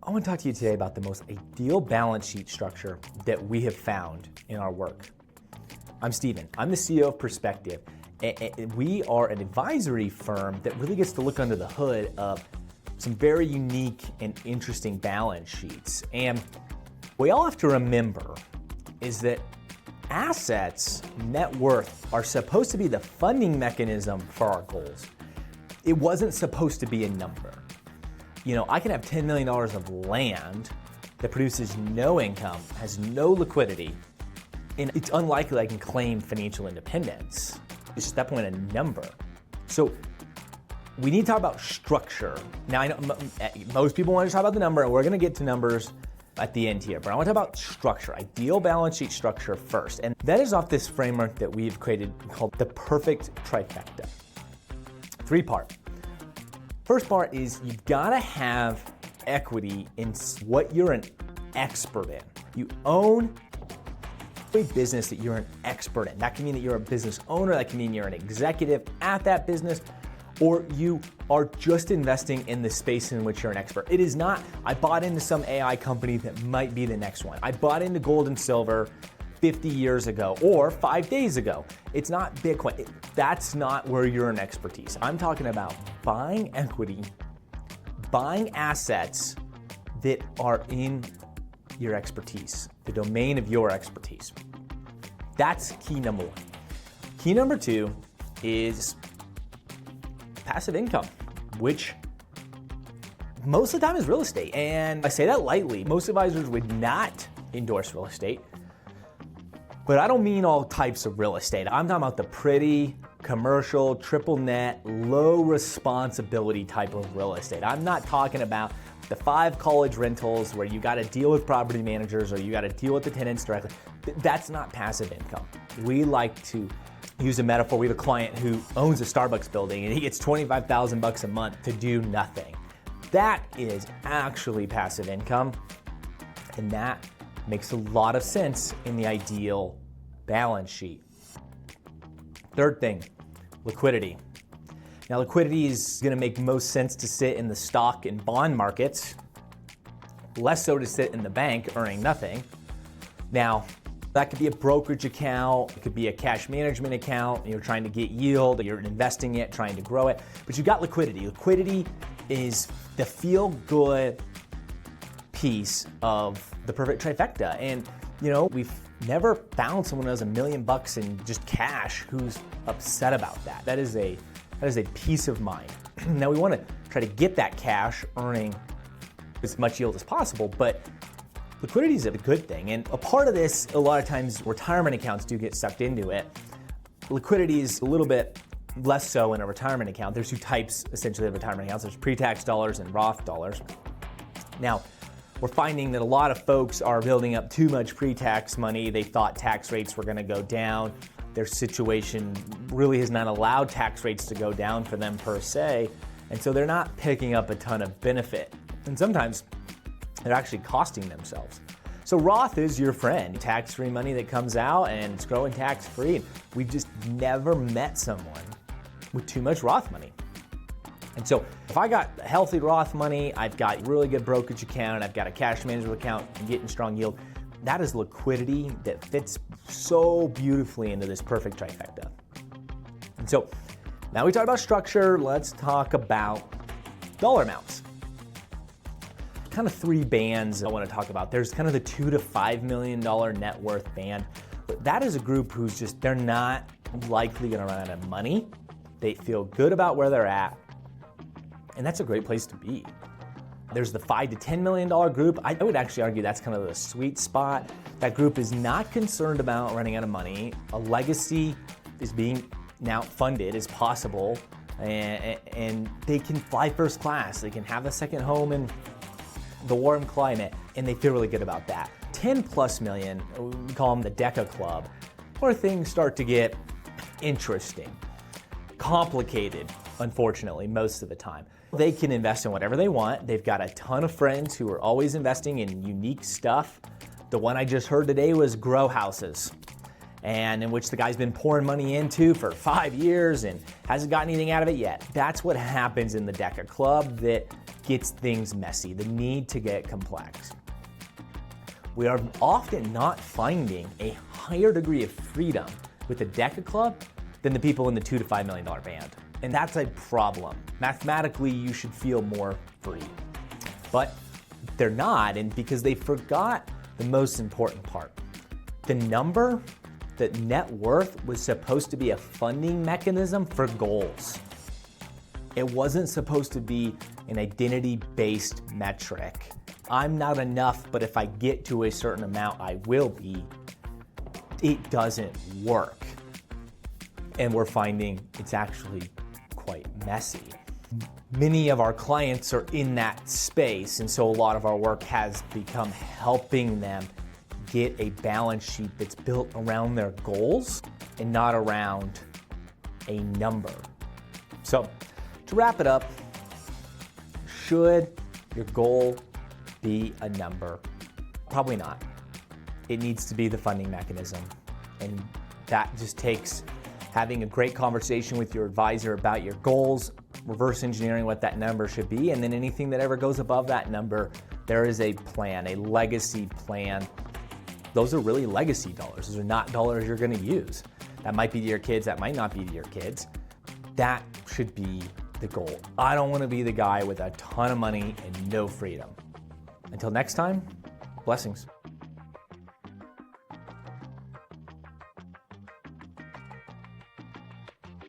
I want to talk to you today about the most ideal balance sheet structure that we have found in our work. I'm Steven. I'm the CEO of Perspective. We are an advisory firm that really gets to look under the hood of some very unique and interesting balance sheets. And what we all have to remember is that assets, net worth, are supposed to be the funding mechanism for our goals. It wasn't supposed to be a number. You know, I can have $10 million of land that produces no income, has no liquidity, and it's unlikely I can claim financial independence. It's just at that point a number. So we need to talk about structure. Now, I know most people want to talk about the number, and we're going to get to numbers at the end here, but I want to talk about structure, ideal balance sheet structure first. And that is off this framework that we've created called the perfect trifecta. 3-part. First part is you've got to have equity in what you're an expert in. You own a business that you're an expert in. That can mean that you're a business owner, that can mean you're an executive at that business, or you are just investing in the space in which you're an expert. It is not, I bought into some AI company that might be the next one. I bought into gold and silver 50 years ago or 5 days ago. It's not Bitcoin. That's not where you're an expertise. I'm talking about buying equity, buying assets that are in your expertise, the domain of your expertise. That's key number one. Key number two is passive income, which most of the time is real estate. And I say that lightly. Most advisors would not endorse real estate. But I don't mean all types of real estate. I'm talking about the pretty, commercial, triple net, low responsibility type of real estate. I'm not talking about the 5 college rentals where you got to deal with property managers or you got to deal with the tenants directly. That's not passive income. We like to use a metaphor. We have a client who owns a Starbucks building and he gets $25,000 a month to do nothing. That is actually passive income, and that makes a lot of sense in the ideal balance sheet. Third thing, liquidity. Now, liquidity is going to make most sense to sit in the stock and bond markets, less so to sit in the bank earning nothing. Now, that could be a brokerage account, it could be a cash management account, you're trying to get yield, you're investing it, trying to grow it, but you've got liquidity. Liquidity is the feel-good piece of the perfect trifecta. And you know, we've never found someone who has $1 million in just cash who's upset about that. That is a peace of mind. Now we want to try to get that cash earning as much yield as possible, but liquidity is a good thing. And a part of this, a lot of times retirement accounts do get sucked into it. Liquidity is a little bit less so in a retirement account. There's 2 types essentially of retirement accounts. There's pre-tax dollars and Roth dollars. Now, we're finding that a lot of folks are building up too much pre-tax money. They thought tax rates were going to go down. Their situation really has not allowed tax rates to go down for them per se. And so they're not picking up a ton of benefit. And sometimes they're actually costing themselves. So Roth is your friend. Tax-free money that comes out and it's growing tax-free. We've just never met someone with too much Roth money. And so if I got healthy Roth money, I've got really good brokerage account, I've got a cash management account, I'm getting strong yield, that is liquidity that fits so beautifully into this perfect trifecta. And so now we talked about structure, let's talk about dollar amounts. Kind of 3 bands I want to talk about. There's kind of the $2 to $5 million net worth band. That is a group who's just, they're not likely going to run out of money. They feel good about where they're at. And that's a great place to be. There's the $5 to $10 million group. I would actually argue that's kind of the sweet spot. That group is not concerned about running out of money. A legacy is being now funded as possible, and they can fly first class. They can have a second home in the warm climate, and they feel really good about that. 10 plus million, we call them the DECA club, where things start to get interesting, complicated, unfortunately, most of the time. They can invest in whatever they want. They've got a ton of friends who are always investing in unique stuff. The one I just heard today was grow houses, and in which the guy's been pouring money into for 5 years and hasn't got anything out of it yet. That's what happens in the DECA club, that gets things messy, the need to get complex. We are often not finding a higher degree of freedom with the DECA Club than the people in the $2 to $5 million band. And that's a problem. Mathematically, you should feel more free. But they're not, and because they forgot the most important part. The number, that net worth, was supposed to be a funding mechanism for goals. It wasn't supposed to be an identity-based metric. I'm not enough, but if I get to a certain amount, I will be. It doesn't work. And we're finding it's actually quite messy. Many of our clients are in that space, and so a lot of our work has become helping them get a balance sheet that's built around their goals and not around a number. So, to wrap it up, should your goal be a number? Probably not. It needs to be the funding mechanism, and that just takes having a great conversation with your advisor about your goals, reverse engineering what that number should be, and then anything that ever goes above that number, there is a plan, a legacy plan. Those are really legacy dollars. Those are not dollars you're gonna use. That might be to your kids, that might not be to your kids. That should be the goal. I don't wanna be the guy with a ton of money and no freedom. Until next time, blessings.